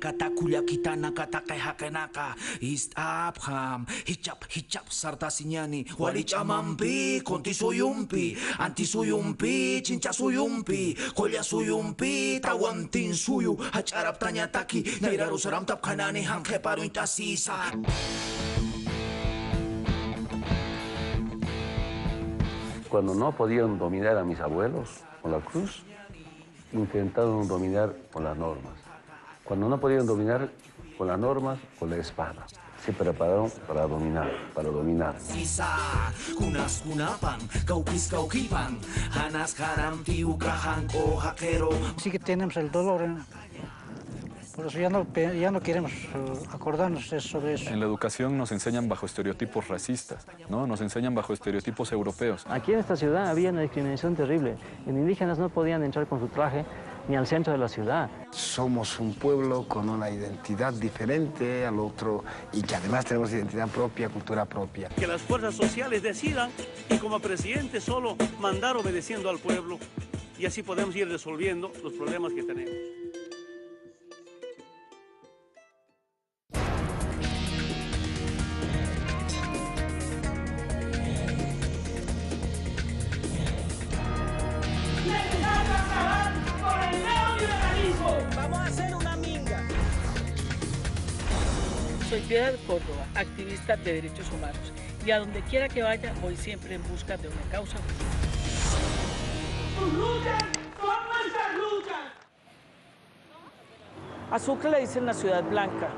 kata kulyakitana kata kehakenaka istapham hicap sartasinyani walichamampi kontisuyumpi antisuyumpi chincasuyumpi kolyasuyumpi tawantinsuyu hacharaptañataki nairarusaramtapkanani hanqeparuintasisa. Cuando no podían dominar a mis abuelos con la cruz, intentaron dominar con las normas. Cuando no podían dominar con las normas, con la espada. Se prepararon para dominar, para dominar. Sí que tenemos el dolor, por eso ya no queremos acordarnos sobre eso. En la educación nos enseñan bajo estereotipos racistas, ¿no? Nos enseñan bajo estereotipos europeos. Aquí en esta ciudad había una discriminación terrible. Los indígenas no podían entrar con su traje ni al centro de la ciudad. Somos un pueblo con una identidad diferente al otro y que además tenemos identidad propia, cultura propia. Que las fuerzas sociales decidan y como presidente solo mandar obedeciendo al pueblo y así podemos ir resolviendo los problemas que tenemos. Vamos a hacer una minga. Soy Piedad Córdoba, activista de derechos humanos, y a donde quiera que vaya voy siempre en busca de una causa justa. ¡Tus luchas son nuestras luchas! A Sucre le dicen la Ciudad Blanca.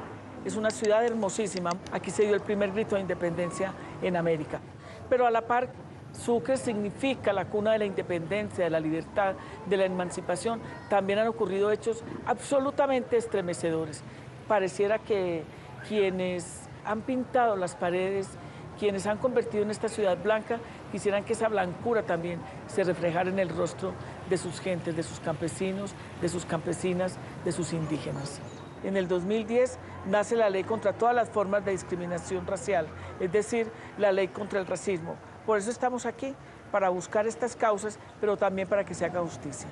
Es una ciudad hermosísima. Aquí se dio el primer grito de independencia en América. Pero a la par, Sucre significa la cuna de la independencia, de la libertad, de la emancipación. También han ocurrido hechos absolutamente estremecedores. Pareciera que quienes han pintado las paredes, quienes han convertido en esta ciudad blanca, quisieran que esa blancura también se reflejara en el rostro de sus gentes, de sus campesinos, de sus campesinas, de sus indígenas. En el 2010 nace la ley contra todas las formas de discriminación racial, es decir, la ley contra el racismo. Por eso estamos aquí, para buscar estas causas, pero también para que se haga justicia.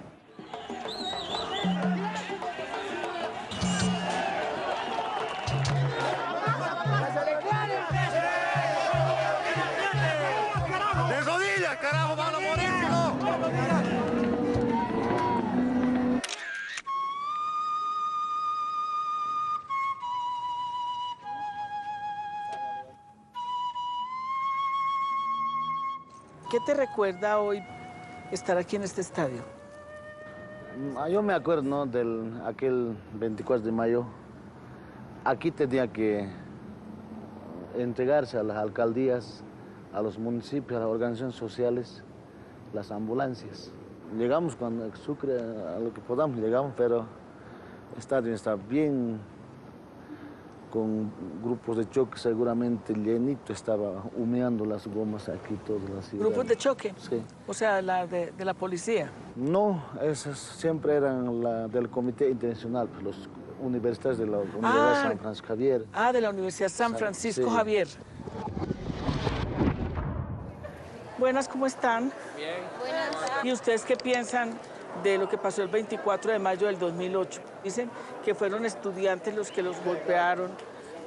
¡De rodillas, carajo! ¡Van a morir! ¿Qué te recuerda hoy estar aquí en este estadio? Yo me acuerdo, ¿no?, del aquel 24 de mayo. Aquí tenía que entregarse a las alcaldías, a los municipios, a las organizaciones sociales, las ambulancias. Llegamos cuando Sucre, a lo que podamos llegamos, pero el estadio está bien, con grupos de choque, seguramente llenito, estaba humeando las gomas aquí toda la ciudad. ¿Grupos de choque? Sí. O sea, de la policía. No, esas siempre eran del Comité Internacional, pues, los universitarios de la Universidad San Francisco Javier. Ah, de la Universidad San Francisco sí. Javier. Buenas, ¿cómo están? Bien. Buenas. ¿Y ustedes qué piensan de lo que pasó el 24 de mayo del 2008? Dicen que fueron estudiantes los que los golpearon,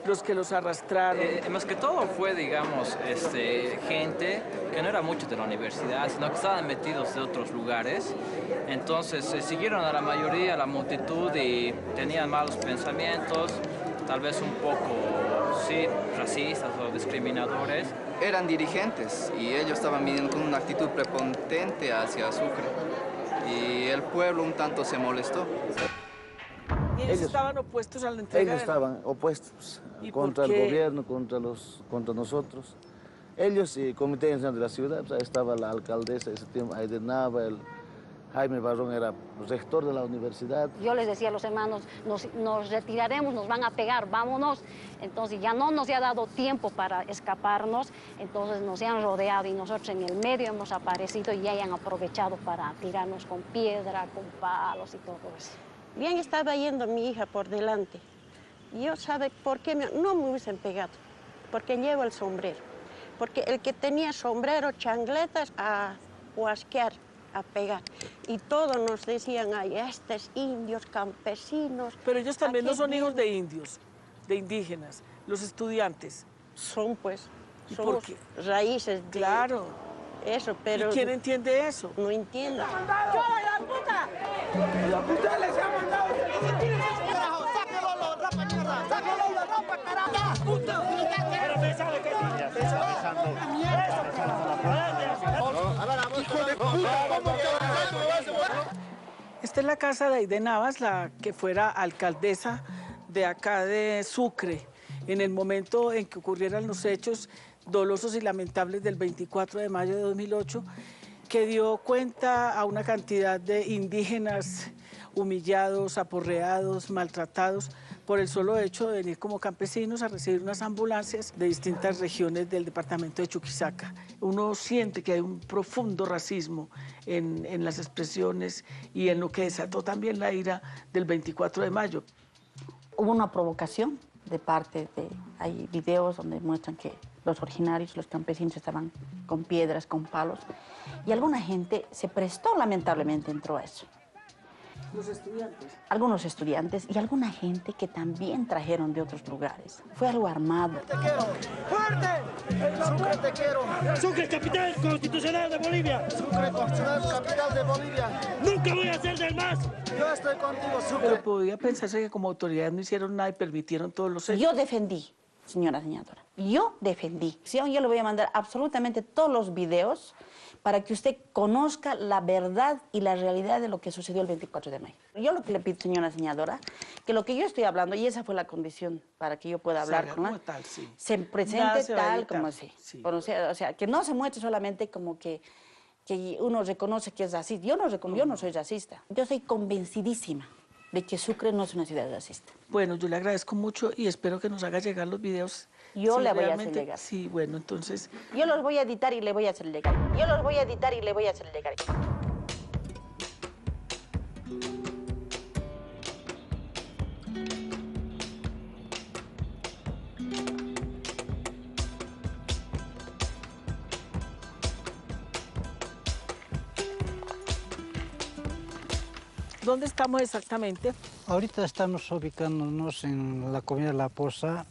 los que los arrastraron. Más que todo fue, digamos, gente que no era mucho de la universidad, sino que estaban metidos de otros lugares. Entonces siguieron a la mayoría, a la multitud, y tenían malos pensamientos, tal vez un poco, sí, racistas o discriminadores. Eran dirigentes y ellos estaban viniendo con una actitud prepotente hacia Sucre. Y el pueblo un tanto se molestó. ¿Y ellos estaban opuestos a la entrega? Ellos estaban opuestos contra el gobierno, contra nosotros. Ellos y el Comité Nacional de la Ciudad, pues, ahí estaba la alcaldesa de ese tiempo, Aide Nava, el Jaime Barrón era rector de la universidad. Yo les decía a los hermanos, nos retiraremos, nos van a pegar, vámonos. Entonces ya no nos ha dado tiempo para escaparnos, entonces nos han rodeado y nosotros en el medio hemos aparecido y ya hayan aprovechado para tirarnos con piedra, con palos y todo eso. Bien estaba yendo mi hija por delante. Yo sabe por qué no me hubiesen pegado, porque llevo el sombrero. Porque el que tenía sombrero, chancletas, a huasquear. a pegar. Y todos nos decían, ay, estos indios campesinos. Pero ellos también no son hijos de de indios, de indígenas, los estudiantes. Son pues, ¿Y son por qué? raíces de... Claro. Eso, pero... ¿Y quién entiende eso? No entiende. ¡Yo, la puta! ¡La puta les ha mandado! ¡Carajo, sáquenlo la ropa, mierda! ¡Sáquenlo la ropa, carajo! ¡Puta! Pero pensaba que... Esta es la casa de Aide Navas, la que fuera alcaldesa de acá de Sucre, en el momento en que ocurrieran los hechos dolosos y lamentables del 24 de mayo de 2008, que dio cuenta a una cantidad de indígenas humillados, aporreados, maltratados, por el solo hecho de venir como campesinos a recibir unas ambulancias de distintas regiones del departamento de Chuquisaca. Uno siente que hay un profundo racismo en las expresiones y en lo que desató también la ira del 24 de mayo. Hubo una provocación de parte de... Hay videos donde muestran que los originarios, los campesinos estaban con piedras, con palos, y alguna gente se prestó, lamentablemente, entró a eso. Los estudiantes. Algunos estudiantes y alguna gente que también trajeron de otros lugares. Fue algo armado. ¡Te quiero! ¡Fuerte! ¡Sucre, te quiero! ¡Sucre, capital constitucional de Bolivia! ¡Sucre, constitucional capital de Bolivia! ¡Nunca voy a ser del MAS! Yo estoy contigo, Sucre. Pero podría pensarse que como autoridades no hicieron nada y permitieron todos los hechos. Yo defendí, señora senadora. Yo defendí. Yo le voy a mandar absolutamente todos los videos para que usted conozca la verdad y la realidad de lo que sucedió el 24 de mayo. Yo lo que le pido, señora senadora, que lo que yo estoy hablando, y esa fue la condición para que yo pueda hablar con ella, tal, sí. se presente Se va a tal editar, como sí. sí. O sea, que no se muestre solamente como que uno reconoce que es racista. Yo no soy racista. Yo soy convencidísima de que Sucre no es una ciudad racista. Bueno, yo le agradezco mucho y espero que nos haga llegar los videos. Yo Sí, le voy a realmente, hacer llegar. Sí, bueno, entonces... Yo los voy a editar y le voy a hacer llegar. Yo los voy a editar y le voy a hacer llegar. ¿Dónde estamos exactamente? Ahorita estamos ubicándonos en la comunidad La Poza,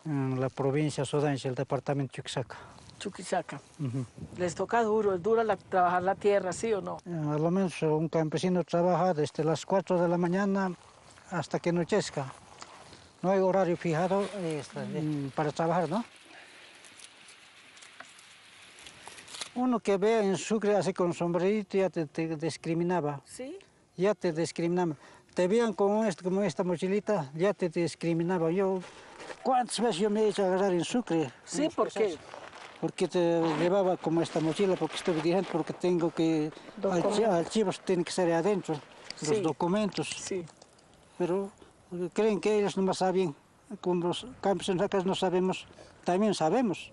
en la provincia de Sodancha, el departamento de Chuquisaca. Chuquisaca. Les toca duro, es dura trabajar la tierra, ¿sí o no? A lo menos un campesino trabaja desde las 4 de la mañana hasta que anochezca. No hay horario fijado para trabajar, ¿no? Uno que ve en Sucre así con sombrerito ya te discriminaba. ¿Sí? Ya te discriminaba. Te veían con esta mochilita, ya te discriminaba. ¿Cuántas veces yo me he hecho agarrar en Sucre? Sí, ¿por qué? Porque te llevaba como esta mochila, porque estoy dirigente, porque tengo que... Archivos tienen que ser adentro, los documentos. Sí. Pero creen que ellos no saben, como los campesinos acá no sabemos, también sabemos.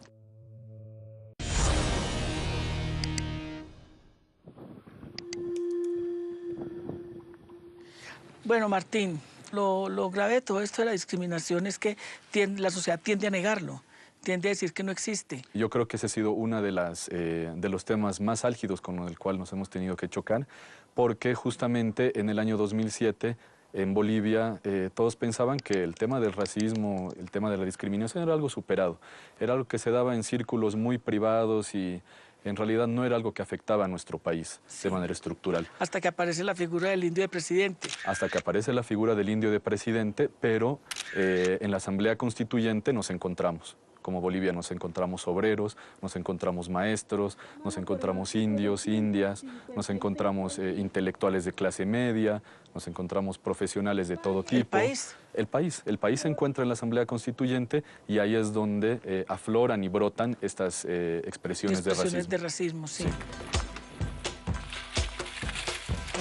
Bueno, Martín, lo grave de todo esto de la discriminación es que la sociedad tiende a negarlo, tiende a decir que no existe. Yo creo que ese ha sido uno de los temas más álgidos con el cual nos hemos tenido que chocar, porque justamente en el año 2007 en Bolivia todos pensaban que el tema del racismo, el tema de la discriminación era algo superado, era algo que se daba en círculos muy privados y en realidad no era algo que afectaba a nuestro país de manera estructural. Hasta que aparece la figura del indio de presidente. Hasta que aparece la figura del indio de presidente, pero en la Asamblea Constituyente nos encontramos. Como Bolivia nos encontramos obreros, nos encontramos maestros, nos encontramos indios, indias, nos encontramos intelectuales de clase media, nos encontramos profesionales de todo tipo. ¿El país? El país se encuentra en la Asamblea Constituyente y ahí es donde afloran y brotan estas expresiones de racismo. De racismo, sí.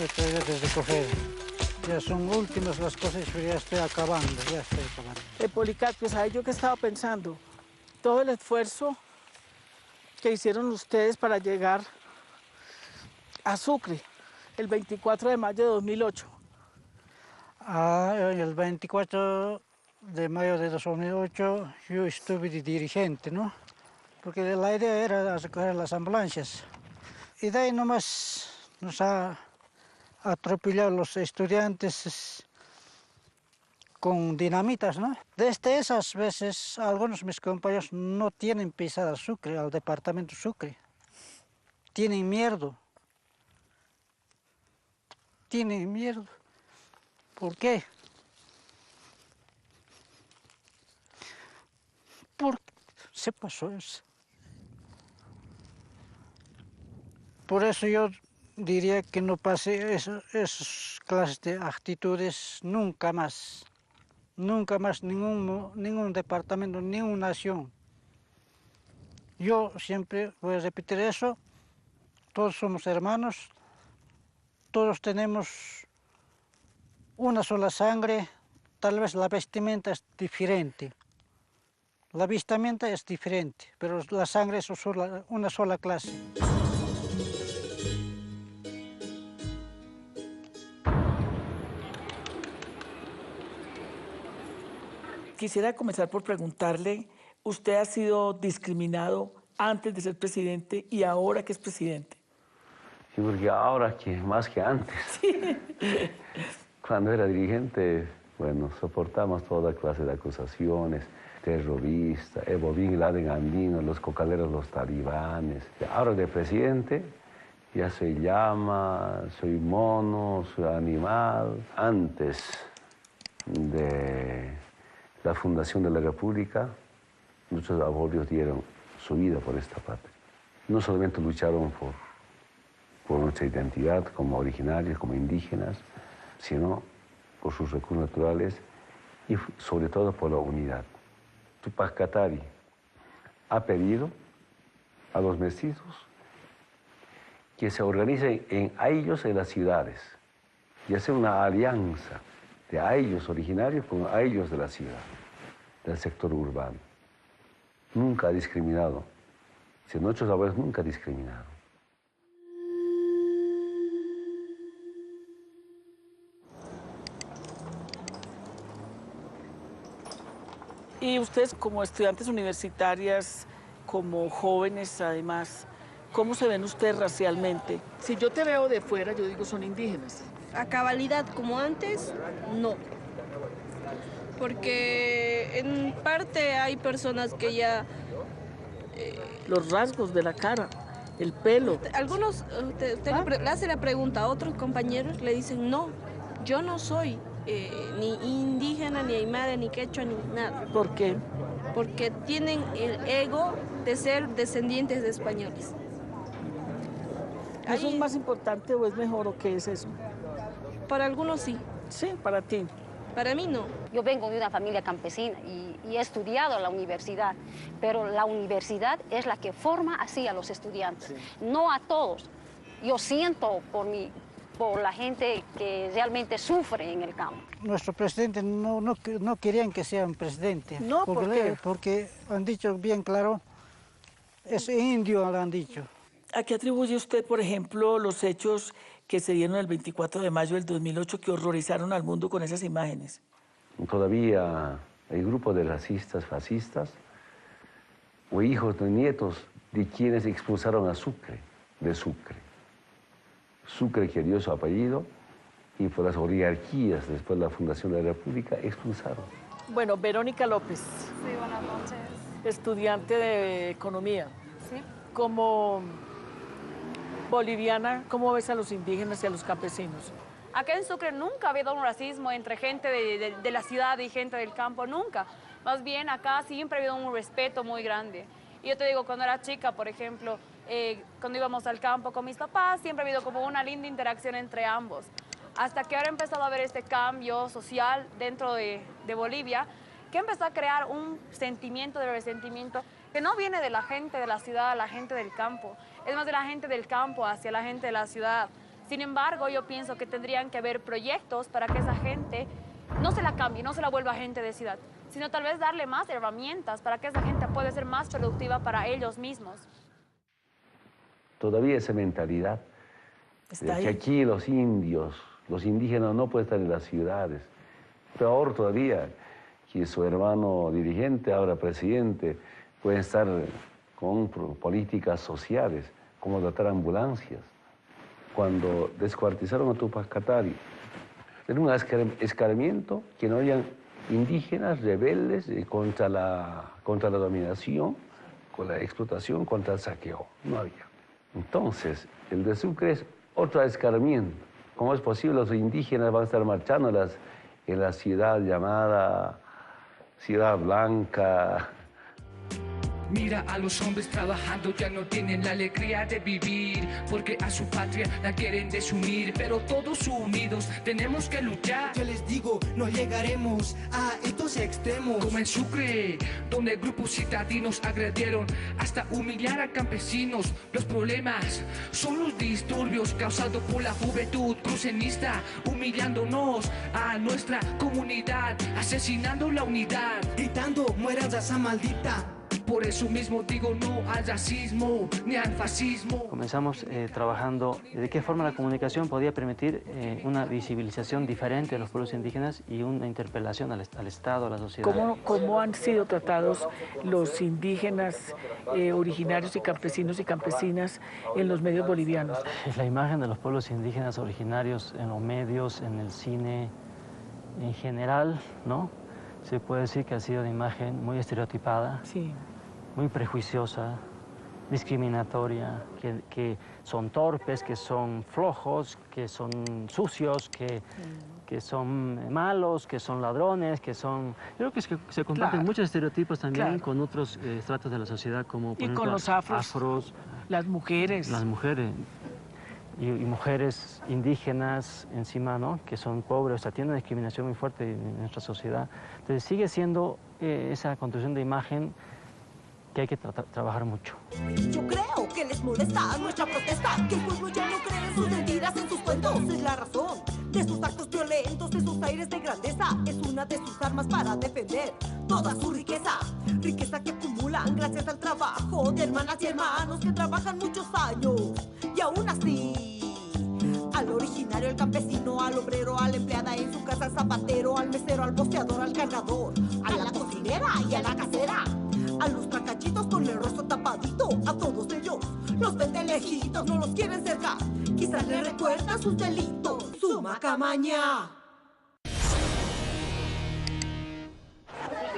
Esto ya desde coger. Ya son últimas las cosas, pero ya estoy acabando, Policarpio, ¿sabes yo qué estaba pensando? Todo el esfuerzo que hicieron ustedes para llegar a Sucre el 24 de mayo de 2008. El 24 de mayo de 2008 yo estuve de dirigente, ¿no? Porque la idea era recoger las ambulancias. Y de ahí nomás nos ha atropellado los estudiantes con dinamitas, ¿no? Desde esas veces, algunos de mis compañeros no tienen pisada a Sucre, al departamento Sucre. Tienen miedo. Tienen miedo. ¿Por qué? Porque se pasó eso. Por eso yo diría que no pase esas clases de actitudes nunca más. Nunca más ningún departamento, ninguna nación. Yo siempre voy a repetir eso. Todos somos hermanos. Todos tenemos una sola sangre. Tal vez la vestimenta es diferente. La vestimenta es diferente, pero la sangre es una sola clase. Quisiera comenzar por preguntarle, ¿usted ha sido discriminado antes de ser presidente y ahora que es presidente? Sí, porque ahora más que antes. Sí. Cuando era dirigente, bueno, soportamos toda clase de acusaciones, terroristas, Evo Bin Laden andino, los cocaleros, los talibanes. Ahora de presidente ya soy llama, soy mono, soy animal. Antes de la fundación de la República, muchos abuelos dieron su vida por esta patria. No solamente lucharon por nuestra identidad como originarios, como indígenas, sino por sus recursos naturales y sobre todo por la unidad. Tupac Katari ha pedido a los mestizos que se organicen en ayllus en las ciudades y hacer una alianza de ayllus originarios con ayllus de la ciudad, del sector urbano. Nunca ha discriminado. Si nuestros abuelos nunca discriminaron. Y ustedes como estudiantes universitarias, como jóvenes además, ¿cómo se ven ustedes racialmente? Si yo te veo de fuera, yo digo son indígenas. A cabalidad como antes, no. Porque en parte hay personas que ya... Los rasgos de la cara, el pelo. Algunos, usted le hace la pregunta a otros compañeros, le dicen, no, yo no soy ni indígena, ni aymara, ni quechua, ni nada. ¿Por qué? Porque tienen el ego de ser descendientes de españoles. ¿Eso es más importante o es mejor o qué es eso? Para algunos sí. Sí, para ti. Para mí no. Yo vengo de una familia campesina y he estudiado en la universidad, pero la universidad es la que forma así a los estudiantes, sí. No a todos. Yo siento por la gente que realmente sufre en el campo. Nuestro presidente no querían que sea un presidente. No, ¿por qué? Porque han dicho bien claro, es indio, le han dicho. ¿A qué atribuye usted, por ejemplo, los hechos que se dieron el 24 de mayo del 2008 que horrorizaron al mundo con esas imágenes? Todavía hay grupos de racistas, fascistas, o hijos o nietos de quienes expulsaron a Sucre, de Sucre. Sucre que dio su apellido y por las oligarquías después de la fundación de la República expulsaron. Bueno, Verónica López. Sí, buenas noches. Estudiante de Economía. Sí. Como boliviana, ¿cómo ves a los indígenas y a los campesinos? Acá en Sucre nunca ha habido un racismo entre gente de la ciudad y gente del campo, nunca. Más bien acá siempre ha habido un respeto muy grande. Y yo te digo, cuando era chica, por ejemplo, cuando íbamos al campo con mis papás, siempre ha habido como una linda interacción entre ambos. Hasta que ahora he empezado a ver este cambio social dentro de Bolivia, que empezó a crear un sentimiento de resentimiento que no viene de la gente de la ciudad a la gente del campo, es más de la gente del campo hacia la gente de la ciudad. Sin embargo, yo pienso que tendrían que haber proyectos para que esa gente no se la cambie, no se la vuelva gente de ciudad, sino tal vez darle más herramientas para que esa gente pueda ser más productiva para ellos mismos. Todavía esa mentalidad de que aquí los indios, los indígenas no pueden estar en las ciudades. Peor todavía, que su hermano dirigente, ahora presidente, puede estar con políticas sociales, cómo dotar ambulancias. Cuando descuartizaron a Tupac Katari, era un escarmiento que no habían indígenas rebeldes contra la dominación, con la explotación, contra el saqueo. No había. Entonces, el de Sucre es otro escarmiento. ¿Cómo es posible? Los indígenas van a estar marchando en la ciudad llamada Ciudad Blanca. Mira a los hombres trabajando, ya no tienen la alegría de vivir, porque a su patria la quieren desunir, pero todos unidos tenemos que luchar. Yo les digo, no llegaremos a estos extremos. Como en Sucre, donde grupos citadinos agredieron hasta humillar a campesinos. Los problemas son los disturbios causados por la juventud crucenista, humillándonos a nuestra comunidad, asesinando la unidad, gritando, mueran raza maldita. Por eso mismo digo no al racismo ni al fascismo. Comenzamos trabajando de qué forma la comunicación podía permitir una visibilización diferente de los pueblos indígenas y una interpelación al Estado, a la sociedad. ¿Cómo han sido tratados los indígenas originarios y campesinas en los medios bolivianos? La imagen de los pueblos indígenas originarios en los medios, en el cine, en general, ¿no? Se puede decir que ha sido una imagen muy estereotipada, sí, muy prejuiciosa, discriminatoria, que son torpes, que son flojos, que son sucios, que son malos, que son ladrones, que son... Creo que se comparten muchos estereotipos también con otros estratos de la sociedad, como por ejemplo, con los afros, las mujeres. Las mujeres. Y mujeres indígenas encima, ¿no? Que son pobres, o sea, tiene una discriminación muy fuerte en nuestra sociedad. Entonces sigue siendo esa construcción de imagen que hay que trabajar mucho. Yo creo que les molesta nuestra protesta, que el pueblo ya no cree en sus mentiras, en sus cuentos. Es la razón de sus actos violentos, de sus aires de grandeza. Es una de sus armas para defender toda su riqueza. Riqueza que acumulan gracias al trabajo de hermanas y hermanos que trabajan muchos años. Y aún así, al originario, al campesino, al obrero, a la empleada en su casa, al zapatero, al mesero, al boceador, al cargador, a la cocinera y a la casera, a los tracachitos con el rostro tapadito, a todos ellos los ven de lejitos, no los quieren cerca, quizás les recuerda sus delitos, su macamaña.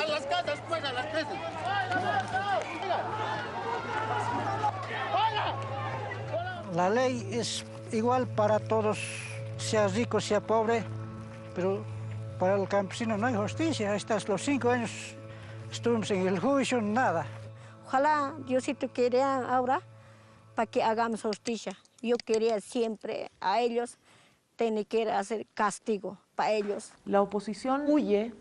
A las casas, pues, a las casas. La ley es igual para todos, sea rico, sea pobre, pero para el campesino no hay justicia. Estos los 5 años estuvimos en el juicio, nada. Ojalá Diosito quería ahora para que hagamos justicia. Yo quería siempre a ellos tener que hacer castigo para ellos. La oposición huye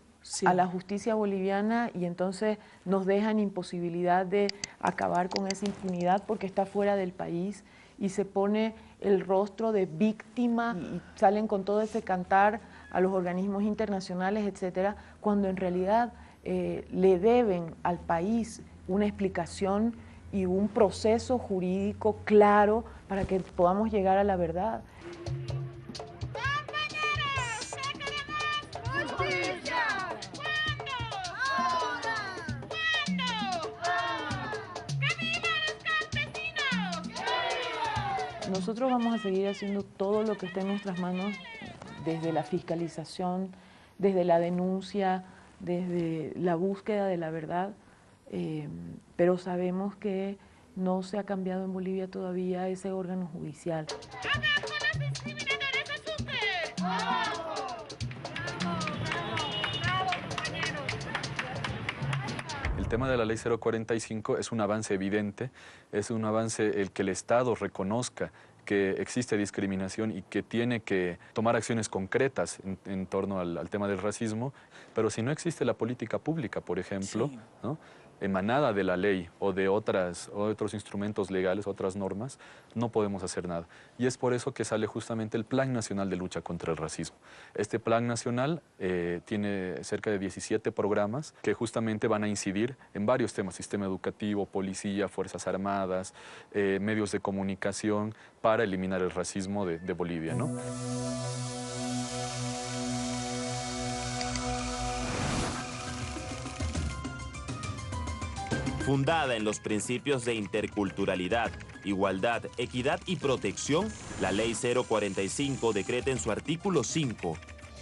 a la justicia boliviana y entonces nos dejan imposibilidad de acabar con esa impunidad porque está fuera del país y se pone el rostro de víctima y salen con todo ese cantar a los organismos internacionales, etcétera, cuando en realidad le deben al país una explicación y un proceso jurídico claro para que podamos llegar a la verdad. Nosotros vamos a seguir haciendo todo lo que esté en nuestras manos, desde la fiscalización, desde la denuncia, desde la búsqueda de la verdad, pero sabemos que no se ha cambiado en Bolivia todavía ese órgano judicial. El tema de la Ley 045 es un avance evidente, es un avance el que el Estado reconozca que existe discriminación y que tiene que tomar acciones concretas en torno al tema del racismo, pero si no existe la política pública, por ejemplo, sí, ¿no?, emanada de la ley o de otros instrumentos legales, otras normas, no podemos hacer nada. Y es por eso que sale justamente el Plan Nacional de Lucha contra el Racismo. Este Plan Nacional tiene cerca de 17 programas que justamente van a incidir en varios temas: sistema educativo, policía, fuerzas armadas, medios de comunicación, para eliminar el racismo de Bolivia, ¿no? Fundada en los principios de interculturalidad, igualdad, equidad y protección, la Ley 045 decreta en su artículo 5: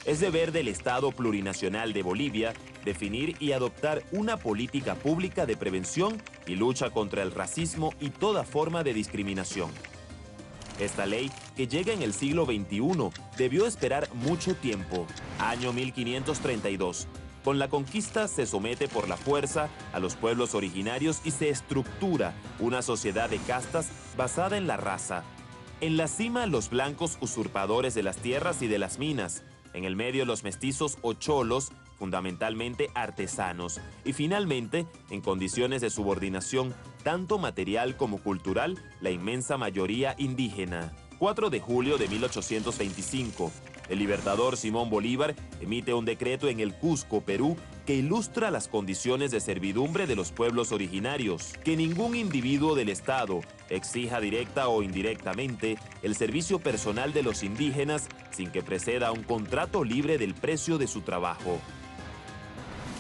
es deber del Estado Plurinacional de Bolivia definir y adoptar una política pública de prevención y lucha contra el racismo y toda forma de discriminación. Esta ley, que llega en el siglo XXI, debió esperar mucho tiempo, año 1532. Con la conquista se somete por la fuerza a los pueblos originarios y se estructura una sociedad de castas basada en la raza. En la cima, los blancos usurpadores de las tierras y de las minas. En el medio, los mestizos o cholos, fundamentalmente artesanos. Y finalmente, en condiciones de subordinación, tanto material como cultural, la inmensa mayoría indígena. 4 de julio de 1825. El libertador Simón Bolívar emite un decreto en el Cusco, Perú, que ilustra las condiciones de servidumbre de los pueblos originarios, que ningún individuo del Estado exija directa o indirectamente el servicio personal de los indígenas sin que preceda un contrato libre del precio de su trabajo.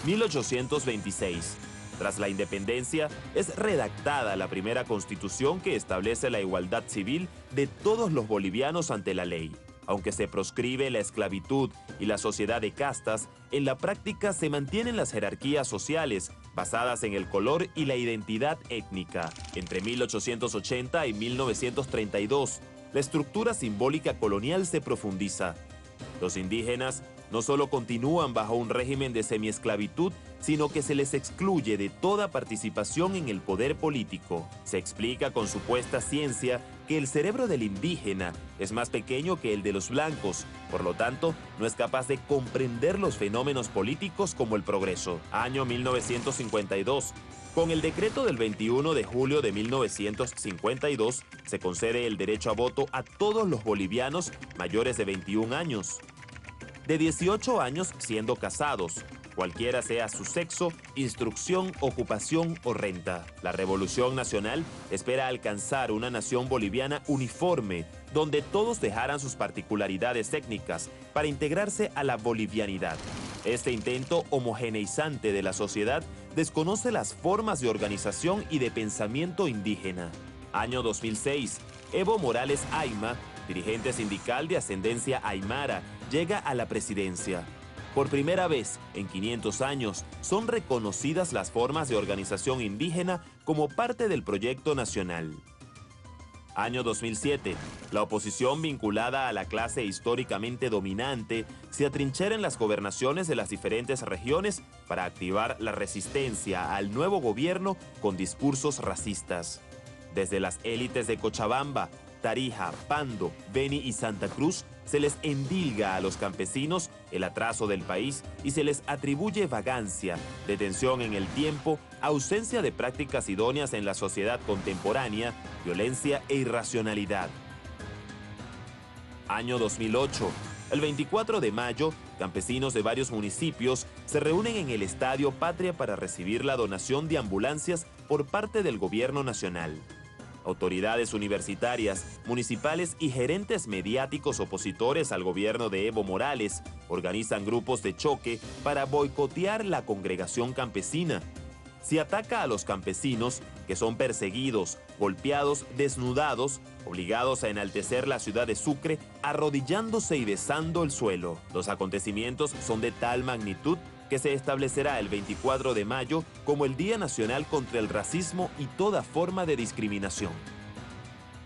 1826. Tras la independencia, es redactada la primera constitución que establece la igualdad civil de todos los bolivianos ante la ley. Aunque se proscribe la esclavitud y la sociedad de castas, en la práctica se mantienen las jerarquías sociales basadas en el color y la identidad étnica. Entre 1880 y 1932, la estructura simbólica colonial se profundiza. Los indígenas no solo continúan bajo un régimen de semiesclavitud, sino que se les excluye de toda participación en el poder político. Se explica con supuesta ciencia que el cerebro del indígena es más pequeño que el de los blancos, por lo tanto, no es capaz de comprender los fenómenos políticos como el progreso. Año 1952. Con el decreto del 21 de julio de 1952, se concede el derecho a voto a todos los bolivianos mayores de 21 años. De 18 años siendo casados, cualquiera sea su sexo, instrucción, ocupación o renta. La Revolución Nacional espera alcanzar una nación boliviana uniforme, donde todos dejaran sus particularidades étnicas para integrarse a la bolivianidad. Este intento homogeneizante de la sociedad desconoce las formas de organización y de pensamiento indígena. Año 2006. Evo Morales Ayma, dirigente sindical de ascendencia aymara, llega a la presidencia. Por primera vez en 500 años son reconocidas las formas de organización indígena como parte del proyecto nacional. Año 2007. La oposición vinculada a la clase históricamente dominante se atrinchera en las gobernaciones de las diferentes regiones para activar la resistencia al nuevo gobierno con discursos racistas. Desde las élites de Cochabamba, Tarija, Pando, Beni y Santa Cruz, se les endilga a los campesinos el atraso del país y se les atribuye vagancia, detención en el tiempo, ausencia de prácticas idóneas en la sociedad contemporánea, violencia e irracionalidad. Año 2008. El 24 de mayo, campesinos de varios municipios se reúnen en el Estadio Patria para recibir la donación de ambulancias por parte del gobierno nacional. Autoridades universitarias, municipales y gerentes mediáticos opositores al gobierno de Evo Morales organizan grupos de choque para boicotear la congregación campesina. Se ataca a los campesinos que son perseguidos, golpeados, desnudados, obligados a enaltecer la ciudad de Sucre, arrodillándose y besando el suelo. Los acontecimientos son de tal magnitud que se establecerá el 24 de mayo como el Día Nacional contra el Racismo y toda forma de discriminación.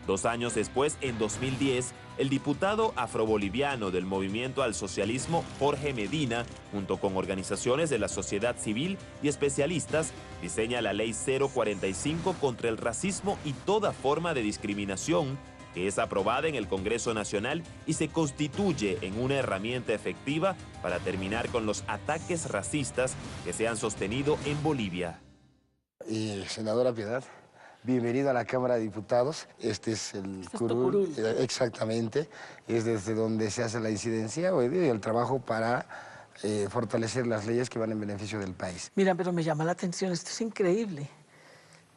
2 años después, en 2010, el diputado afroboliviano del Movimiento al Socialismo, Jorge Medina, junto con organizaciones de la sociedad civil y especialistas, diseña la Ley 045 contra el racismo y toda forma de discriminación, que es aprobada en el Congreso Nacional y se constituye en una herramienta efectiva para terminar con los ataques racistas que se han sostenido en Bolivia. Senadora Piedad, bienvenida a la Cámara de Diputados. Este es el curul. Exactamente, es desde donde se hace la incidencia hoy día y el trabajo para fortalecer las leyes que van en beneficio del país. Mira, pero me llama la atención, esto es increíble.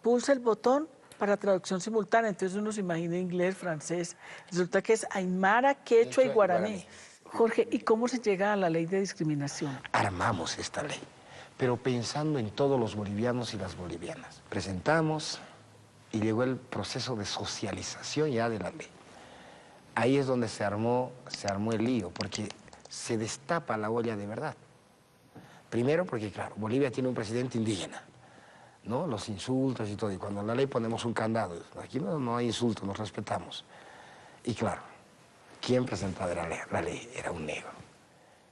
Pulsa el botón para traducción simultánea, entonces uno se imagina inglés, francés, resulta que es aymara, quechua y guaraní. Jorge, ¿y cómo se llega a la ley de discriminación? Armamos esta ley. pero pensando en todos los bolivianos y las bolivianas. Presentamos y llegó el proceso de socialización ya de la ley. Ahí es donde se armó el lío, porque se destapa la olla de verdad. Primero porque, claro, Bolivia tiene un presidente indígena, ¿no? Los insultos y todo, y cuando en la ley ponemos un candado, aquí no hay insultos, nos respetamos. Y claro, ¿quién presentaba la ley? Era un negro.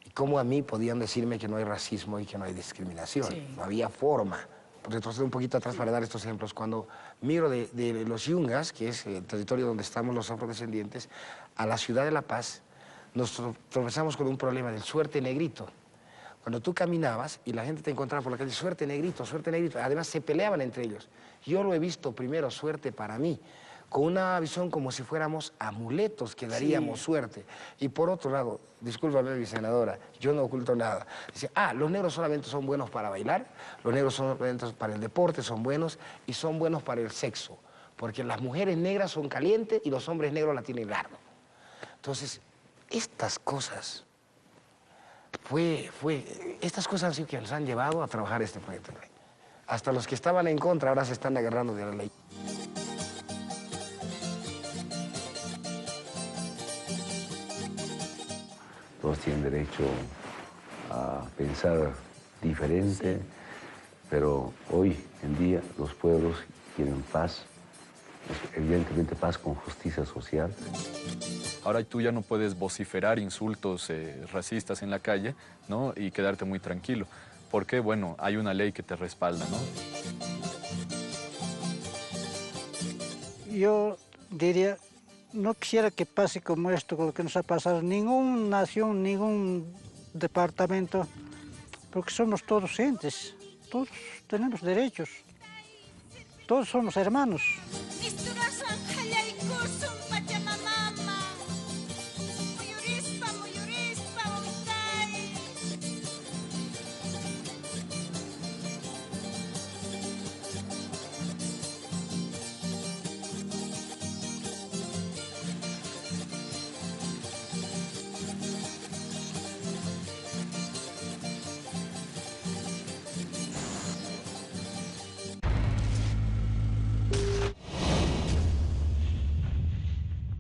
¿Y cómo a mí podían decirme que no hay racismo y que no hay discriminación? Sí. No había forma. Retrocedo un poquito atrás para dar estos ejemplos. Cuando miro de los Yungas, que es el territorio donde estamos los afrodescendientes, a la ciudad de La Paz, nos tropezamos con un problema del suerte negrito. Cuando tú caminabas y la gente te encontraba por la calle, suerte negrito, además se peleaban entre ellos. Yo lo he visto primero, suerte para mí, con una visión como si fuéramos amuletos que daríamos suerte. Y por otro lado, discúlpame, mi senadora, yo no oculto nada. Dice, los negros solamente son buenos para bailar, los negros son buenos para el deporte, son buenos y son buenos para el sexo, porque las mujeres negras son calientes y los hombres negros la tienen largo. Entonces, estas cosas estas cosas han sido que nos han llevado a trabajar este proyecto de ley. Hasta los que estaban en contra ahora se están agarrando de la ley. Todos tienen derecho a pensar diferente, pero hoy en día los pueblos quieren paz, evidentemente paz con justicia social. Ahora tú ya no puedes vociferar insultos racistas en la calle, ¿no? Y quedarte muy tranquilo, porque, bueno, hay una ley que te respalda, ¿no? Yo diría, no quisiera que pase como esto, lo que nos ha pasado, ninguna nación, ningún departamento, porque somos todos gentes, todos tenemos derechos, todos somos hermanos.